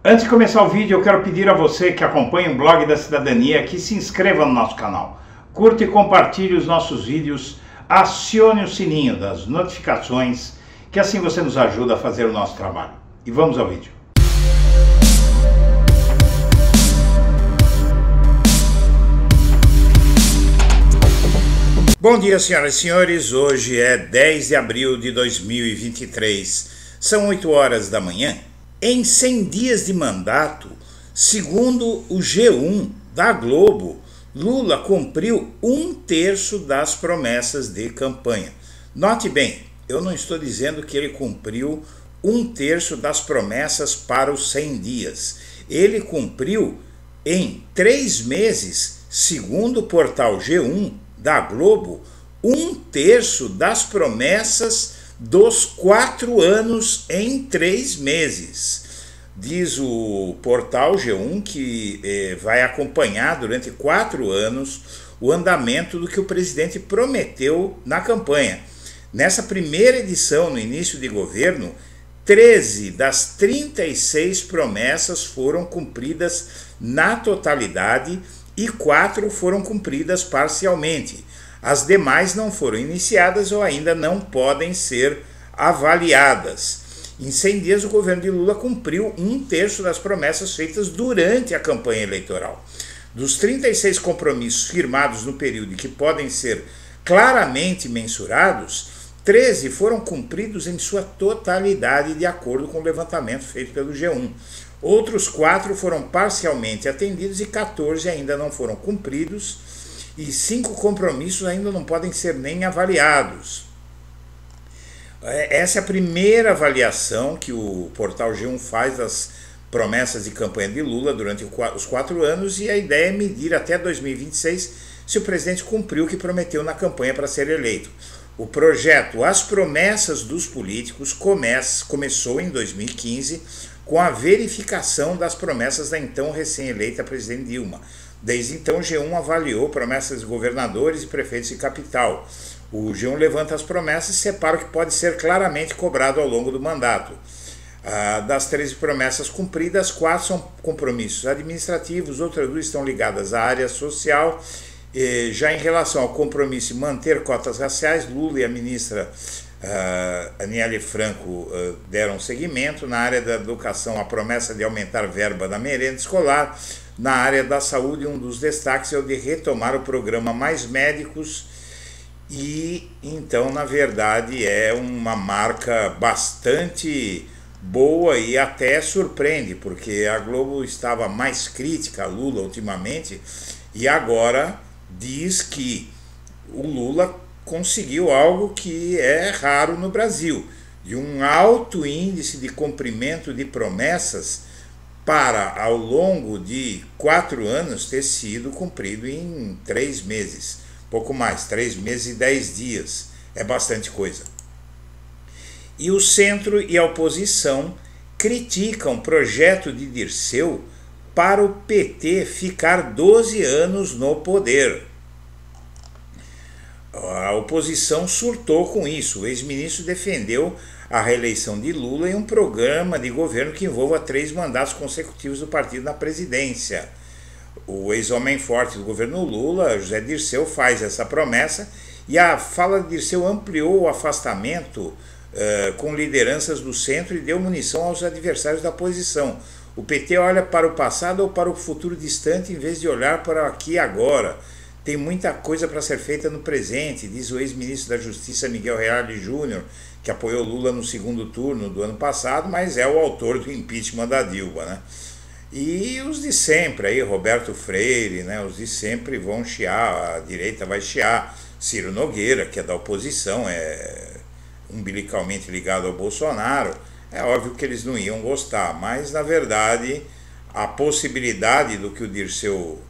Antes de começar o vídeo, eu quero pedir a você que acompanha o Blog da Cidadania que se inscreva no nosso canal, curta e compartilhe os nossos vídeos, acione o sininho das notificações, que assim você nos ajuda a fazer o nosso trabalho. E vamos ao vídeo. Bom dia, senhoras e senhores. Hoje é 10 de abril de 2023. São 8 horas da manhã. Em 100 dias de mandato, segundo o G1 da Globo, Lula cumpriu 1/3 das promessas de campanha. Note bem, eu não estou dizendo que ele cumpriu 1/3 das promessas para os 100 dias. Ele cumpriu em 3 meses, segundo o portal G1 da Globo, 1/3 das promessas dos 4 anos em 3 meses. Diz o portal G1 que vai acompanhar durante 4 anos o andamento do que o presidente prometeu na campanha. Nessa primeira edição, no início de governo, 13 das 36 promessas foram cumpridas na totalidade e 4 foram cumpridas parcialmente. As demais não foram iniciadas ou ainda não podem ser avaliadas. Em 100 dias, o governo de Lula cumpriu 1/3 das promessas feitas durante a campanha eleitoral. Dos 36 compromissos firmados no período e que podem ser claramente mensurados, 13 foram cumpridos em sua totalidade, de acordo com o levantamento feito pelo G1. Outros 4 foram parcialmente atendidos e 14 ainda não foram cumpridos, e 5 compromissos ainda não podem ser nem avaliados. Essa é a primeira avaliação que o portal G1 faz das promessas de campanha de Lula durante os 4 anos, e a ideia é medir até 2026 se o presidente cumpriu o que prometeu na campanha para ser eleito. O projeto As Promessas dos Políticos começou em 2015 com a verificação das promessas da então recém-eleita presidente Dilma. Desde então, o G1 avaliou promessas de governadores e prefeitos de capital. O G1 levanta as promessas e separa o que pode ser claramente cobrado ao longo do mandato. Das 13 promessas cumpridas, 4 são compromissos administrativos, outras 2 estão ligadas à área social. Já em relação ao compromisso de manter cotas raciais, Lula e a ministra Aniele Franco deram seguimento. Na área da educação, a promessa de aumentar verba da merenda escolar. Na área da saúde, um dos destaques é o de retomar o programa Mais Médicos, e então, na verdade, é uma marca bastante boa e até surpreende, porque a Globo estava mais crítica a Lula ultimamente e agora diz que o Lula conseguiu algo que é raro no Brasil, de um alto índice de cumprimento de promessas para, ao longo de 4 anos, ter sido cumprido em 3 meses. Pouco mais, 3 meses e 10 dias. É bastante coisa. E o centro e a oposição criticam o projeto de Dirceu para o PT ficar 12 anos no poder. A oposição surtou com isso. O ex-ministro defendeu a reeleição de Lula em um programa de governo que envolva 3 mandatos consecutivos do partido na presidência. O ex-homem forte do governo Lula, José Dirceu, faz essa promessa, e a fala de Dirceu ampliou o afastamento com lideranças do centro e deu munição aos adversários da oposição. O PT olha para o passado ou para o futuro distante em vez de olhar para aqui e agora. Tem muita coisa para ser feita no presente, diz o ex-ministro da Justiça Miguel Reale Júnior, que apoiou Lula no segundo turno do ano passado, mas é o autor do impeachment da Dilma, né? E os de sempre aí, Roberto Freire, né? Os de sempre vão chiar, a direita vai chiar. Ciro Nogueira, que é da oposição, é umbilicalmente ligado ao Bolsonaro. É óbvio que eles não iam gostar, mas na verdade a possibilidade do que o Dirceu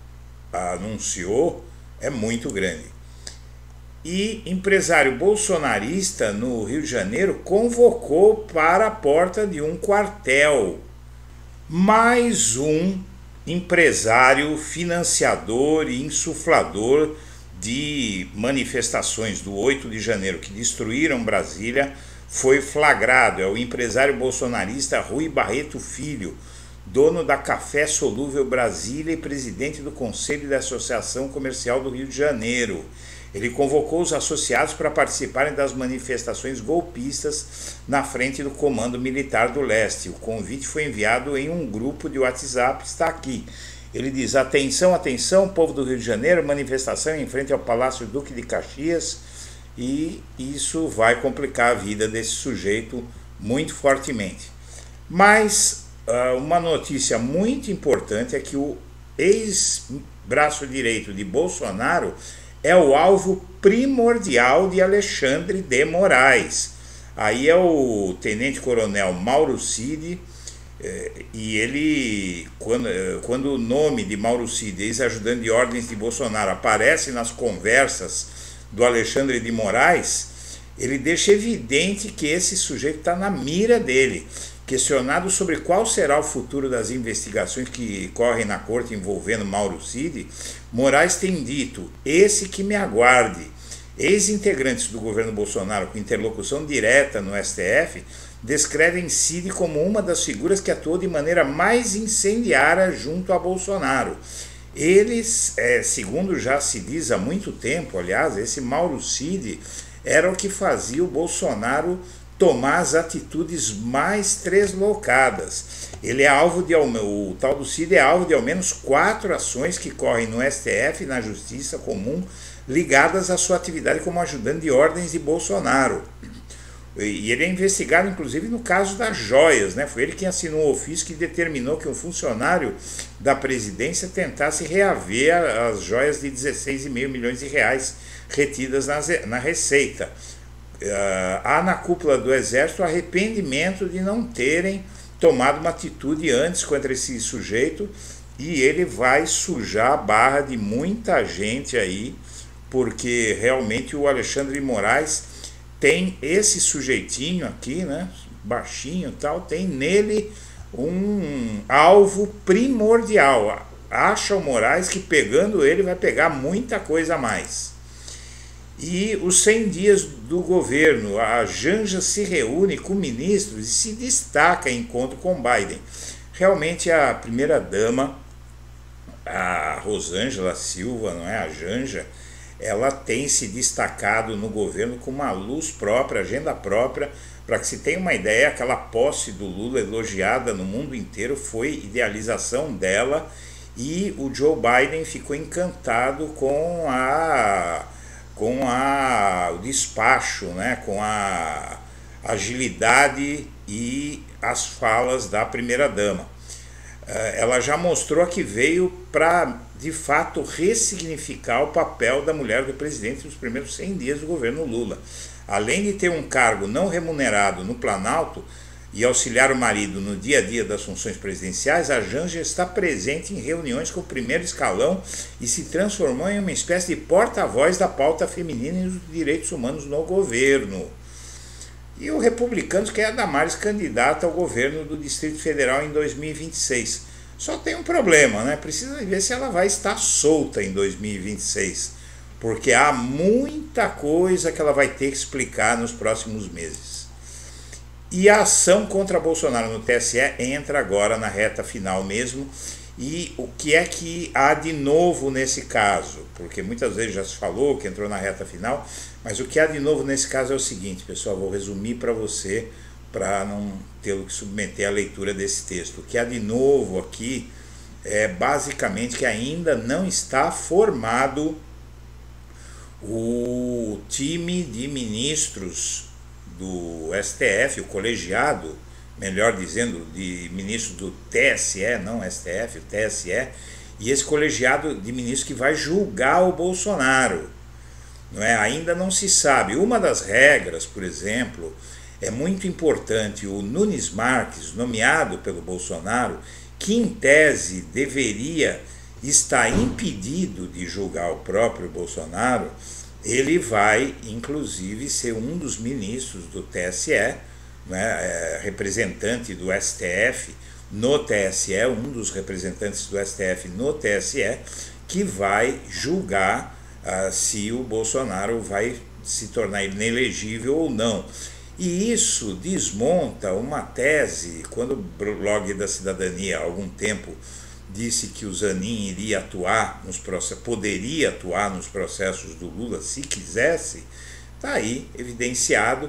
anunciou é muito grande. E empresário bolsonarista no Rio de Janeiro convocou para a porta de um quartel. Mais um empresário financiador e insuflador de manifestações do 8 de janeiro que destruíram Brasília foi flagrado. É o empresário bolsonarista Rui Barreto Filho, dono da Café Solúvel Brasília e presidente do Conselho da Associação Comercial do Rio de Janeiro. Ele convocou os associados para participarem das manifestações golpistas na frente do Comando Militar do Leste. O convite foi enviado em um grupo de WhatsApp, está aqui. Ele diz: atenção, atenção, povo do Rio de Janeiro, manifestação em frente ao Palácio Duque de Caxias, e isso vai complicar a vida desse sujeito muito fortemente. Mas uma notícia muito importante é que o ex-braço direito de Bolsonaro é o alvo primordial de Alexandre de Moraes. Aí é o tenente-coronel Mauro Cid, e ele, quando o nome de Mauro Cid, ex-ajudante de ordens de Bolsonaro, aparece nas conversas do Alexandre de Moraes, ele deixa evidente que esse sujeito está na mira dele. Questionado sobre qual será o futuro das investigações que correm na corte envolvendo Mauro Cid, Moraes tem dito: esse que me aguarde. Ex-integrantes do governo Bolsonaro com interlocução direta no STF descrevem Cid como uma das figuras que atuou de maneira mais incendiária junto a Bolsonaro. Eles, segundo já se diz há muito tempo, aliás, esse Mauro Cid era o que fazia o Bolsonaro tomar as atitudes mais tresloucadas. Ele é alvo de, o tal do Cid é alvo de ao menos 4 ações que correm no STF e na Justiça Comum ligadas à sua atividade como ajudante de ordens de Bolsonaro. E ele é investigado inclusive no caso das joias, né? Foi ele quem assinou o ofício que determinou que um funcionário da presidência tentasse reaver as joias de 16,5 milhões de reais retidas na Receita. Há na cúpula do Exército arrependimento de não terem tomado uma atitude antes contra esse sujeito, e ele vai sujar a barra de muita gente aí, porque realmente o Alexandre de Moraes tem esse sujeitinho aqui, né, baixinho e tal, tem nele um alvo primordial. Acha o Moraes que pegando ele vai pegar muita coisa a mais. E os 100 dias do governo, a Janja se reúne com ministros e se destaca em encontro com Biden. Realmente a primeira-dama, a Rosângela Silva, não é, a Janja, ela tem se destacado no governo com uma luz própria, agenda própria. Para que se tenha uma ideia, aquela posse do Lula elogiada no mundo inteiro foi idealização dela, e o Joe Biden ficou encantado com o despacho, né, com a agilidade e as falas da primeira-dama. Ela já mostrou que veio para, de fato, ressignificar o papel da mulher do presidente nos primeiros 100 dias do governo Lula. Além de ter um cargo não remunerado no Planalto e auxiliar o marido no dia a dia das funções presidenciais, a Janja está presente em reuniões com o primeiro escalão e se transformou em uma espécie de porta-voz da pauta feminina e dos direitos humanos no governo. E o Republicanos quer a Damares candidata ao governo do Distrito Federal em 2026. Só tem um problema, né? Precisa ver se ela vai estar solta em 2026, porque há muita coisa que ela vai ter que explicar nos próximos meses. E a ação contra Bolsonaro no TSE entra agora na reta final mesmo. E o que é que há de novo nesse caso? Porque muitas vezes já se falou que entrou na reta final, mas o que há de novo nesse caso é o seguinte, pessoal, vou resumir para você, para não tê-lo que submeter à leitura desse texto. O que há de novo aqui é basicamente que ainda não está formado o time de ministros do STF, o colegiado, melhor dizendo, de ministros do TSE, não STF, o TSE, e esse colegiado de ministros que vai julgar o Bolsonaro. Não é? Ainda não se sabe. Uma das regras, por exemplo, é muito importante: o Nunes Marques, nomeado pelo Bolsonaro, que em tese deveria estar impedido de julgar o próprio Bolsonaro, ele vai, inclusive, ser um dos ministros do TSE, né, representante do STF no TSE, um dos representantes do STF no TSE, que vai julgar se o Bolsonaro vai se tornar inelegível ou não. E isso desmonta uma tese, quando o blog da Cidadania há algum tempo disse que o Zanin iria atuar nos processos, poderia atuar nos processos do Lula se quisesse, está aí evidenciado.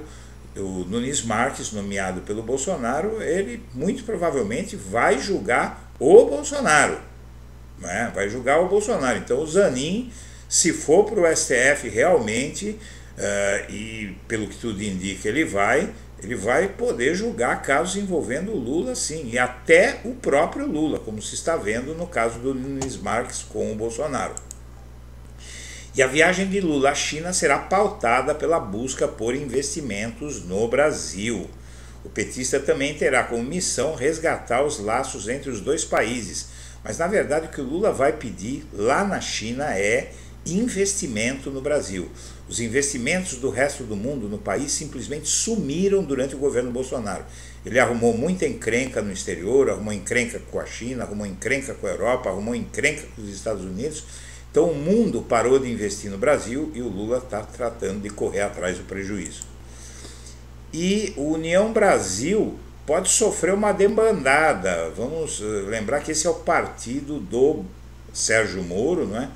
O Nunes Marques, nomeado pelo Bolsonaro, ele muito provavelmente vai julgar o Bolsonaro, né? Vai julgar o Bolsonaro. Então o Zanin, se for para o STF realmente, e pelo que tudo indica ele vai poder julgar casos envolvendo o Lula, sim, e até o próprio Lula, como se está vendo no caso do Nunes Marques com o Bolsonaro. E a viagem de Lula à China será pautada pela busca por investimentos no Brasil. O petista também terá como missão resgatar os laços entre os dois países. Mas, na verdade, o que o Lula vai pedir lá na China é investimento no Brasil. Os investimentos do resto do mundo no país simplesmente sumiram durante o governo Bolsonaro. Ele arrumou muita encrenca no exterior, arrumou encrenca com a China, arrumou encrenca com a Europa, arrumou encrenca com os Estados Unidos. Então o mundo parou de investir no Brasil e o Lula está tratando de correr atrás do prejuízo. E o União Brasil pode sofrer uma debandada. Vamos lembrar que esse é o partido do Sérgio Moro, não é?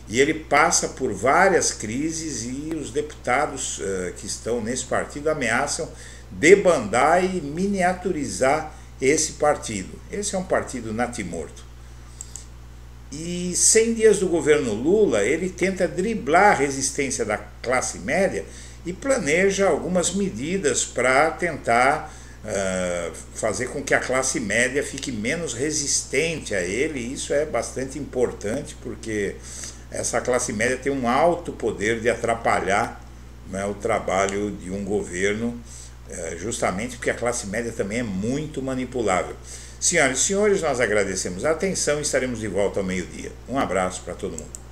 E ele passa por várias crises e os deputados que estão nesse partido ameaçam debandar e miniaturizar esse partido. Esse é um partido natimorto. E 100 dias do governo Lula, ele tenta driblar a resistência da classe média e planeja algumas medidas para tentar fazer com que a classe média fique menos resistente a ele. E isso é bastante importante, porque essa classe média tem um alto poder de atrapalhar, né, o trabalho de um governo, justamente porque a classe média também é muito manipulável. Senhoras e senhores, nós agradecemos a atenção e estaremos de volta ao meio-dia. Um abraço para todo mundo.